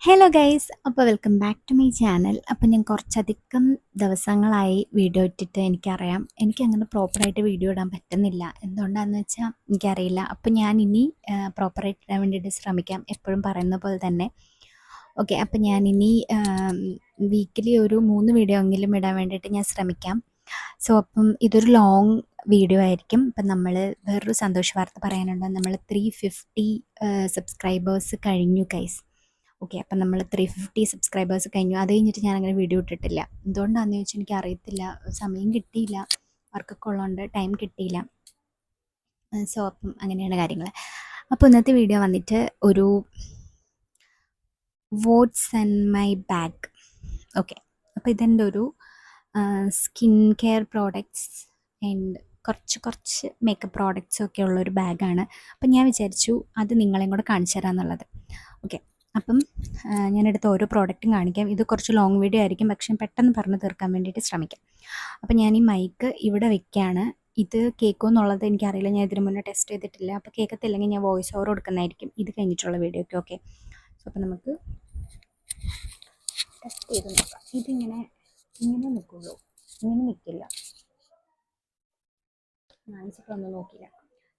Hello guys, അപ്പോൾ welcome back to my channel. അപ്പോൾ ഞാൻ കുറച്ചധികം ദിവസങ്ങളായി വീഡിയോ ഇട്ടിട്ട് എനിക്കറിയാം എനിക്കങ്ങനെ പ്രോപ്പറായിട്ട് വീഡിയോ ഇടാൻ പറ്റുന്നില്ല. എന്തുകൊണ്ടാണെന്ന് വെച്ചാൽ എനിക്കറിയില്ല. അപ്പോൾ ഞാൻ ഇനി പ്രോപ്പറായിട്ട് ഇടാൻ വേണ്ടിയിട്ട് ശ്രമിക്കാം, എപ്പോഴും പറയുന്ന പോലെ തന്നെ. ഓക്കെ, അപ്പോൾ ഞാനിനി വീക്കിലി ഒരു 3 വീഡിയോ എങ്കിലും ഇടാൻ വേണ്ടിയിട്ട് ഞാൻ ശ്രമിക്കാം. സോ അപ്പം ഇതൊരു ലോങ് വീഡിയോ ആയിരിക്കും. ഇപ്പം നമ്മൾ വേറൊരു സന്തോഷ വാർത്ത പറയാനുണ്ട്. നമ്മൾ 350 സബ്സ്ക്രൈബേഴ്സ് കഴിഞ്ഞു ഗൈസ്. ഓക്കെ, അപ്പം നമ്മൾ 350 സബ്സ്ക്രൈബേഴ്സ് കഴിഞ്ഞു. അത് കഴിഞ്ഞിട്ട് ഞാനങ്ങനെ വീഡിയോ ഇട്ടിട്ടില്ല. എന്തുകൊണ്ടാണെന്ന് ചോദിച്ചാൽ എനിക്ക് അറിയത്തില്ല, സമയം കിട്ടിയില്ല, വർക്കൊക്കെ ഉള്ളതുകൊണ്ട് ടൈം കിട്ടിയില്ല. സോ അപ്പം അങ്ങനെയാണ് കാര്യങ്ങൾ. അപ്പോൾ ഇന്നത്തെ വീഡിയോ വന്നിട്ട് ഒരു what's in my bag. Okay, അപ്പോൾ ഇതെൻ്റെ ഒരു സ്കിൻ കെയർ പ്രോഡക്ട്സ് ആൻഡ് കുറച്ച് മേക്കപ്പ് പ്രോഡക്റ്റ്സും ഒക്കെ ഉള്ളൊരു ബാഗാണ്. അപ്പം ഞാൻ വിചാരിച്ചു അത് നിങ്ങളെയും കൂടെ കാണിച്ചു തരാമെന്നുള്ളത്. ഓക്കെ, അപ്പം ഞാനെടുത്ത ഓരോ പ്രോഡക്റ്റും കാണിക്കാം. ഇത് കുറച്ച് ലോങ് വീഡിയോ ആയിരിക്കും, പക്ഷേ പെട്ടെന്ന് പറഞ്ഞ് തീർക്കാൻ വേണ്ടിയിട്ട് ശ്രമിക്കാം. അപ്പം ഞാൻ ഈ മൈക്ക് ഇവിടെ വെക്കുകയാണ്. ഇത് കേൾക്കുമോ എന്നുള്ളത് എനിക്കറിയില്ല, ഞാൻ ഇതിന് മുന്നേ ടെസ്റ്റ് ചെയ്തിട്ടില്ല. അപ്പോൾ കേൾക്കത്തില്ലെങ്കിൽ ഞാൻ വോയിസ് ഓവർ കൊടുക്കുന്നതായിരിക്കും ഇത് കഴിഞ്ഞിട്ടുള്ള വീഡിയോയ്ക്ക്. ഓക്കെ, സോ അപ്പം നമുക്ക് ടെസ്റ്റ് ചെയ്ത് നോക്കാം. ഇങ്ങനെ നിൽക്കുള്ളൂ, ഇങ്ങനെ നിൽക്കില്ല. വാങ്ങിച്ചിട്ടൊന്നും നോക്കിയില്ല.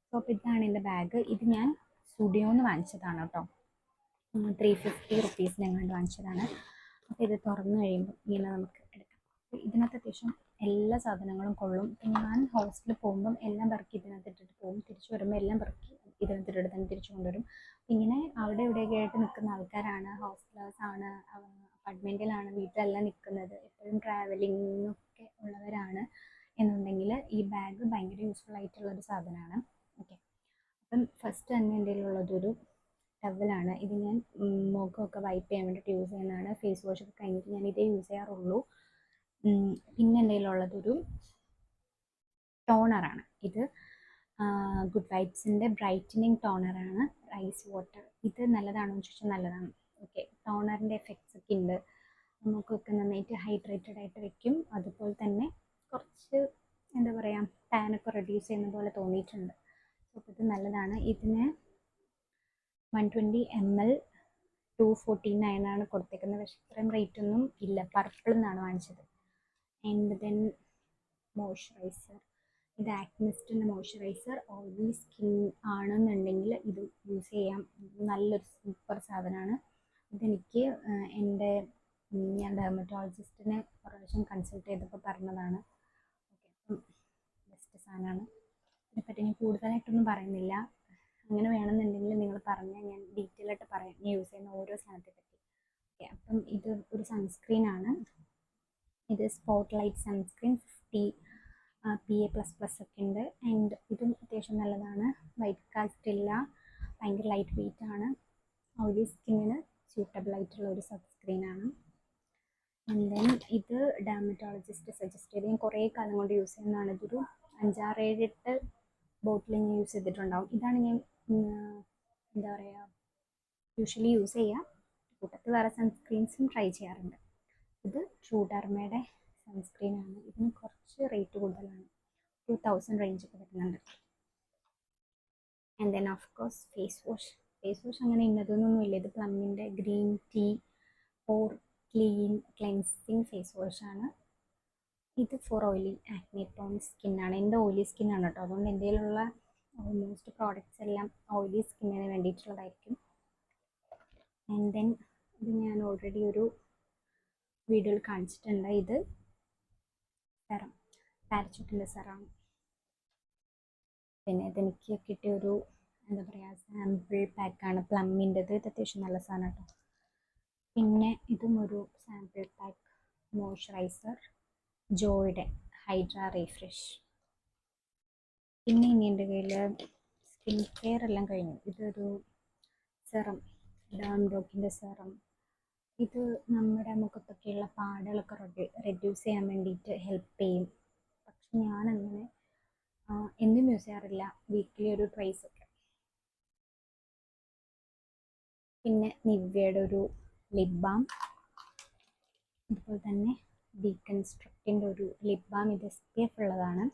സോ അപ്പോൾ ഇതാണ് എൻ്റെ ബാഗ്. ഇത് ഞാൻ സ്റ്റുഡിയോന്ന് വാങ്ങിച്ചതാണ് കേട്ടോ. 350 റുപ്പീസിന് എങ്ങാണ്ട് വാങ്ങിച്ചതാണ്. അപ്പോൾ ഇത് തുറന്നു കഴിയുമ്പോൾ ഇങ്ങനെ നമുക്ക് എടുക്കാം. ഇതിനകത്ത് അത്യാവശ്യം എല്ലാ സാധനങ്ങളും കൊള്ളും. ഞാൻ ഹോസ്റ്റലിൽ പോകുമ്പം എല്ലാം പെറുക്കി ഇതിനകത്ത് ഇട്ടിട്ട് പോകും. തിരിച്ചു വരുമ്പോൾ എല്ലാം പെറുക്കി ഇതിനകത്ത് ഇട്ടിട്ട് തന്നെ തിരിച്ചു കൊണ്ടുവരും. ഇങ്ങനെ അവിടെ ഇവിടെയൊക്കെ ആയിട്ട് നിൽക്കുന്ന ആൾക്കാരാണ്, ഹോസ്റ്റലേഴ്സാണ്, അപ്പാർട്ട്മെൻറ്റിലാണ്, വീട്ടിലെല്ലാം നിൽക്കുന്നത്, എപ്പോഴും ട്രാവലിങ്ങൊക്കെ ഉള്ളവരാണ് എന്നുണ്ടെങ്കിൽ ഈ ബാഗ് ഭയങ്കര യൂസ്ഫുൾ ആയിട്ടുള്ളൊരു സാധനമാണ്. ഓക്കെ, അപ്പം ഫസ്റ്റ് തന്നെ എൻ്റെ കയ്യിലുള്ളതൊരു ടവലാണ്. ഇത് ഞാൻ മുഖമൊക്കെ വൈപ്പ് ചെയ്യാൻ വേണ്ടിയിട്ട് യൂസ് ചെയ്യുന്നതാണ്. ഫേസ് വാഷ് ഒക്കെ കഴിഞ്ഞിട്ട് ഞാൻ ഇതേ യൂസ് ചെയ്യാറുള്ളൂ. പിന്നെ എൻ്റെ കയ്യിലുള്ളതൊരു ടോണറാണ്. ഇത് ഗുഡ് വൈബ്സിൻ്റെ ബ്രൈറ്റനിങ് ടോണറാണ്, ഐസ് വാട്ടർ. ഇത് നല്ലതാണോ എന്ന് ചോദിച്ചാൽ നല്ലതാണ്. ഓക്കെ, ടോണറിൻ്റെ എഫക്ട്സ് ഒക്കെ ഉണ്ട്. നമുക്കൊക്കെ നന്നായിട്ട് ഹൈഡ്രേറ്റഡ് ആയിട്ട് വെക്കും. അതുപോലെ തന്നെ കുറച്ച് എന്താ പറയുക, ടാനൊക്കെ റെഡ്യൂസ് ചെയ്യുന്ന പോലെ തോന്നിയിട്ടുണ്ട്. സോ ഇത് നല്ലതാണ്. ഇതിന് 120 ml 249 ആണ് കൊടുത്തേക്കുന്നത്. പക്ഷേ ഇത്രയും റേറ്റ് ഒന്നും ഇല്ല. പർപ്പിൾ നിന്നാണ് വാങ്ങിച്ചത്. And then moisturiser. ഇത് ആക്നിസ്റ്റിൻ്റെ മോയ്സ്ചറൈസർ. ഓയിലി സ്കിൻ ആണെന്നുണ്ടെങ്കിൽ ഇത് യൂസ് ചെയ്യാം. നല്ലൊരു സൂപ്പർ സാധനമാണ്. ഇതെനിക്ക് എൻ്റെ ഞാൻ ഡെർമറ്റോളജിസ്റ്റിനെ പ്രാവശ്യം കൺസൾട്ട് ചെയ്തപ്പോൾ പറഞ്ഞതാണ്. ഓക്കെ, അപ്പം ബെസ്റ്റ് സാധനമാണ്. ഇതിനെപ്പറ്റി ഞാൻ കൂടുതലായിട്ടൊന്നും പറയുന്നില്ല. അങ്ങനെ വേണമെന്നുണ്ടെങ്കിൽ നിങ്ങൾ പറഞ്ഞാൽ ഞാൻ ഡീറ്റെയിൽ ആയിട്ട് പറയാം ഞാൻ യൂസ് ചെയ്യുന്ന ഓരോ സാധനത്തെ പറ്റി. ഓക്കെ, അപ്പം ഇത് ഒരു സൺസ്ക്രീനാണ്. ഇത് സ്പോട്ട് ലൈറ്റ് സൺസ്ക്രീൻ 50 PA++ ഒക്കെ ഉണ്ട്. ആൻഡ് ഇതും അത്യാവശ്യം നല്ലതാണ്. വൈറ്റ് കാസ്റ്റ് ഇല്ല, ഭയങ്കര ലൈറ്റ് വെയിറ്റ് ആണ്. ഓയിലി സ്കിന്നിന് സ്യൂട്ടബിൾ ആയിട്ടുള്ള ഒരു സൺസ്ക്രീനാണ്. ആൻഡ് ദെൻ ഇത് ഡെർമറ്റോളജിസ്റ്റ് സജസ്റ്റ് ചെയ്ത് ഞാൻ കുറേ കാലം കൊണ്ട് യൂസ് ചെയ്യുന്നതാണ്. ഇതൊരു 5-6-7-8 ബോട്ടിൽ ഞാൻ യൂസ് ചെയ്തിട്ടുണ്ടാവും. ഇതാണ് ഞാൻ എന്താ പറയുക യൂഷ്വലി യൂസ് ചെയ്യുക. കൂട്ടത്തിൽ വേറെ സൺസ്ക്രീൻസും ട്രൈ ചെയ്യാറുണ്ട്. ഇത് ട്രൂ ഡെർമയുടെ സൺസ്ക്രീനാണ്. ഇതിന് കുറച്ച് റേറ്റ് കൂടുതലാണ്, 2000 റേഞ്ചൊക്കെ വരുന്നുണ്ട്. And then of course face wash അങ്ങനെ ഇന്നതൊന്നുമില്ല. ഇത് പ്ലമ്മിൻ്റെ green tea pore cleansing face വാഷാണ്. ഇത് ഫോർ ഓയിലി ആക്നെ പ്രോൺ സ്കിന്നാണ്. എൻ്റെ ഓയിലി സ്കിന്നാണ് കേട്ടോ. അതുകൊണ്ട് എൻ്റെ കയ്യിലുള്ള ഓൾമോസ്റ്റ് പ്രോഡക്റ്റ്സ് എല്ലാം ഓയിലി സ്കിന്നിന് വേണ്ടിയിട്ടുള്ളതായിരിക്കും. ആൻഡ് ദെൻ ഇത് ഞാൻ ഓൾറെഡി ഒരു വീഡിയോയിൽ കാണിച്ചിട്ടുണ്ട്. ഇത് സെറം, പാരച്യൂട്ടിൻ്റെ സെറാണ്. പിന്നെ ഇതെനിക്ക് കിട്ടിയൊരു എന്താ പറയുക സാമ്പിൾ പാക്കാണ് പ്ലമ്മിൻ്റെത്. ഇത് അത്യാവശ്യം നല്ല സാധനം കേട്ടോ. പിന്നെ ഇതും ഒരു സാമ്പിൾ പാക്ക് മോയ്സ്ചറൈസർ ജോയുടെ ഹൈഡ്ര റീഫ്രഷ്. പിന്നെ ഇനി എൻ്റെ കയ്യിൽ സ്കിൻ കെയർ എല്ലാം കഴിഞ്ഞു. ഇതൊരു സെറം, ഡോക്കിൻ്റെ സെറം. ഇത് നമ്മുടെ മുഖത്തൊക്കെയുള്ള പാടുകളൊക്കെ റെഡ്യൂസ് ചെയ്യാൻ വേണ്ടിയിട്ട് ഹെൽപ്പ് ചെയ്യും. പക്ഷെ ഞാനങ്ങനെ എന്നും യൂസ് ചെയ്യാറില്ല, വീക്കിലി ഒരു ട്വൈസ് ഒക്കെ. പിന്നെ നിവ്യയുടെ ഒരു ലിപ് ബാം, അതുപോലെ തന്നെ ഡീകൺസ്ട്രക്റ്റിൻ്റെ ഒരു ലിപ് ബാം. ഇത് SPF ഉള്ളതാണ്.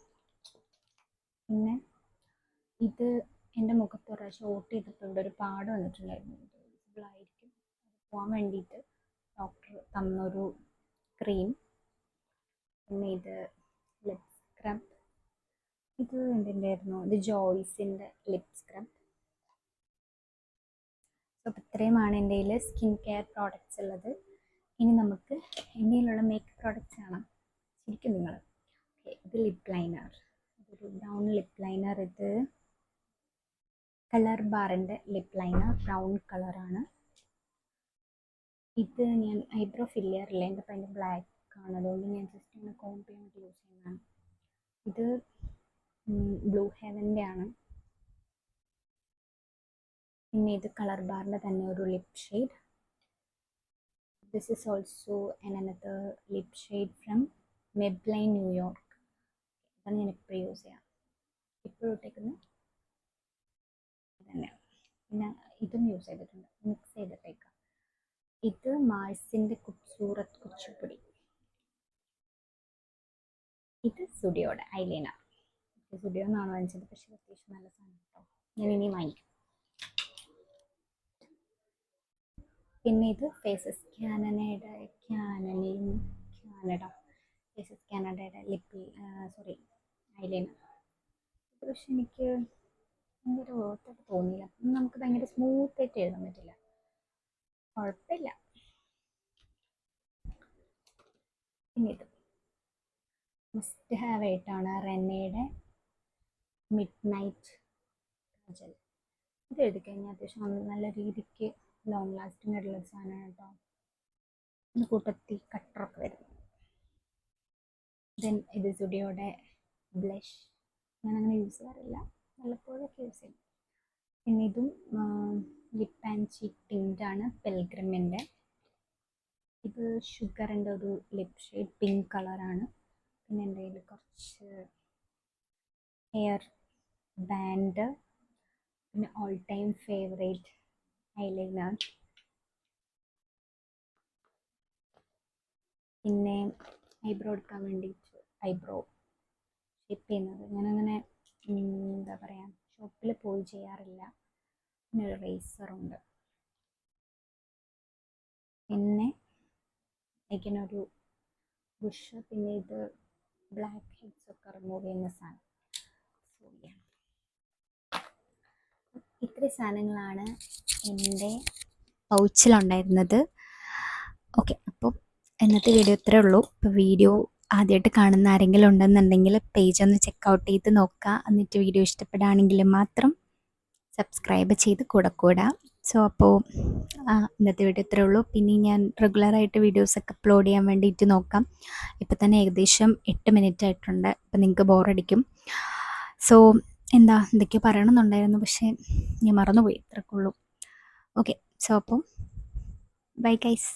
പിന്നെ ഇത് എൻ്റെ മുഖത്ത് ഒരു പ്രാവശ്യം ഓട്ട് ചെയ്തിട്ടുണ്ട്, ഒരു പാട് വന്നിട്ടുണ്ടായിരുന്നു. ഇത് വിസിബിൾ ആയിരിക്കും, പോകാൻ വേണ്ടിയിട്ട് ഡോക്ടർ തന്നൊരു ക്രീം. പിന്നെ ഇത് ലിപ് സ്ക്രബ്. ഇത് എന്തിൻ്റെയായിരുന്നു? ഇത് ജോയ്സിൻ്റെ ലിപ് സ്ക്രബ്. അപ്പോൾ ഇത്രയുമാണ് എൻ്റെ കയ്യിൽ സ്കിൻ കെയർ പ്രോഡക്റ്റ്സ് ഉള്ളത്. ഇനി നമുക്ക് ഇന്ത്യയിലുള്ള മേക്കപ്പ് പ്രോഡക്റ്റ്സ് കാണാം. ശരിക്കും നിങ്ങൾ ഇത് ലിപ് ലൈനർ, ഇതൊരു ബ്രൗൺ ലിപ് ലൈനർ. ഇത് കളർ ബാറിൻ്റെ ലിപ് ലൈനർ, ബ്രൗൺ കളറാണ്. ഇത് ഞാൻ ഐബ്രോ ഫില്ലറില്ല, എൻ്റെ അപ്പം അതിൻ്റെ ബ്ലാക്ക് ആണ്, അതുകൊണ്ട് ഞാൻ ജസ്റ്റ് ഇങ്ങനെ കോംപ് ചെയ്യാൻ വേണ്ടി യൂസ് ചെയ്യുന്നതാണ്. ഇത് ബ്ലൂ ഹെവൻ്റെ ആണ്. പിന്നെ ഇത് കളർ ബാറിൻ്റെ തന്നെ ഒരു lip shade. This is also another lip shade from Maybelline New York. ഇതാണ് ഞാൻ എപ്പോഴും യൂസ് ചെയ്യാം, ഇപ്പോഴും ഇട്ടേക്കുന്നത് തന്നെയാണ്. പിന്നെ ഇതും യൂസ് ചെയ്തിട്ടുണ്ട്, മിക്സ് ചെയ്തിട്ടേക്കാം. ഇത് മാഴ്സിൻ്റെ കുച്ചൂറത്ത് കുച്ചിപ്പൊടി. ഇത് സ്റ്റുഡിയോയുടെ ഐലൈനർ. സ്റ്റുഡിയോ എന്നാണ് വാങ്ങിച്ചത്, പക്ഷേ അത്യാവശ്യം നല്ല സാധനം കേട്ടോ, ഞാൻ ഇനി വാങ്ങിക്കും. പിന്നെ ഇത് ഫേസസ് കാനഡയുടെ ഫേസസ് കാനഡയുടെ ഐലൈനർ. പക്ഷെ എനിക്ക് ഭയങ്കര വേർത്തായിട്ട് തോന്നിയില്ല. നമുക്ക് ഭയങ്കര സ്മൂത്തായിട്ട് എഴുതാൻ പറ്റില്ല, കുഴപ്പമില്ല. പിന്നെ ഇത് മസ്റ്റ് ഹാവ് ആയിട്ടാണ് റെനയുടെ മിഡ് നൈറ്റ് കാജൽ. ഇത് എഴുതി കഴിഞ്ഞാൽ അത്യാവശ്യം നല്ല രീതിക്ക് ലോങ് ലാസ്റ്റിംഗ് ആയിട്ടുള്ള സാധനമാണ് കേട്ടോ. ഇത് കൂട്ടത്തിൽ കട്ടറൊക്കെ വരുന്നു. ദെൻ ഇത് സ്റ്റുഡിയോയുടെ ബ്ലഷ്. ഞാനങ്ങനെ യൂസ് ചെയ്യാറില്ല, വല്ലപ്പോഴൊക്കെ യൂസ് ചെയ്യും. പിന്നെ ഇതും ലിപ്പ് ആൻഡ് ചീക്ക് ടിൻ്റാണ്, പെൽഗ്രിമിൻ്റെ. ഇത് ഷുഗറിൻ്റെ ഒരു ലിപ് ഷെയ്ഡ്, പിങ്ക് കളറാണ്. പിന്നെ എൻ്റെ കയ്യിൽ കുറച്ച് ഹെയർ ബാൻഡ്, പിന്നെ ഓൾ ടൈം ഫേവറേറ്റ് ഐലൈനർ, പിന്നെ ഐബ്രോ എടുക്കാൻ വേണ്ടിയിട്ട് ഐബ്രോ ഷേപ്പ് ചെയ്യുന്നത്. ഞാനങ്ങനെ എന്താ പറയുക, ഷോപ്പിൽ പോയി ചെയ്യാറില്ല. പിന്നെ ഒരു റേസറുണ്ട്. പിന്നെ എനിക്കൊരു ബുഷ്. പിന്നെ ഇത് ബ്ലാക്ക് ഹെഡ്സ് ഒക്കെ റിമൂവ് ചെയ്യുന്ന സാധനം. ഇത്രയും സാധനങ്ങളാണ് എൻ്റെ പൗച്ചിലുണ്ടായിരുന്നത്. ഓക്കെ, അപ്പോൾ ഇന്നത്തെ വീഡിയോ ഇത്രയേ ഉള്ളൂ. ഇപ്പോൾ വീഡിയോ ആദ്യമായിട്ട് കാണുന്ന ആരെങ്കിലും ഉണ്ടെന്നുണ്ടെങ്കിൽ പേജ് ഒന്ന് ചെക്കൗട്ട് ചെയ്ത് നോക്കുക. എന്നിട്ട് വീഡിയോ ഇഷ്ടപ്പെടുകയാണെങ്കിൽ മാത്രം സബ്സ്ക്രൈബ് ചെയ്ത് കൂടെ. സോ അപ്പോൾ ഇന്നത്തെ വീഡിയോ ഇത്രയേ ഉള്ളൂ. പിന്നെ ഞാൻ റെഗുലറായിട്ട് വീഡിയോസൊക്കെ അപ്ലോഡ് ചെയ്യാൻ വേണ്ടിയിട്ട് നോക്കാം. ഇപ്പം തന്നെ ഏകദേശം 8 മിനിറ്റ് ആയിട്ടുണ്ട്. അപ്പം നിങ്ങൾക്ക് ബോറടിക്കും. സോ എന്തൊക്കെയോ പറയണമെന്നുണ്ടായിരുന്നു, പക്ഷേ ഞാൻ മറന്നുപോയി. ഇത്രയൊക്കെ ഉള്ളൂ. ഓക്കെ, സോ അപ്പോൾ ബൈ ഗൈസ്.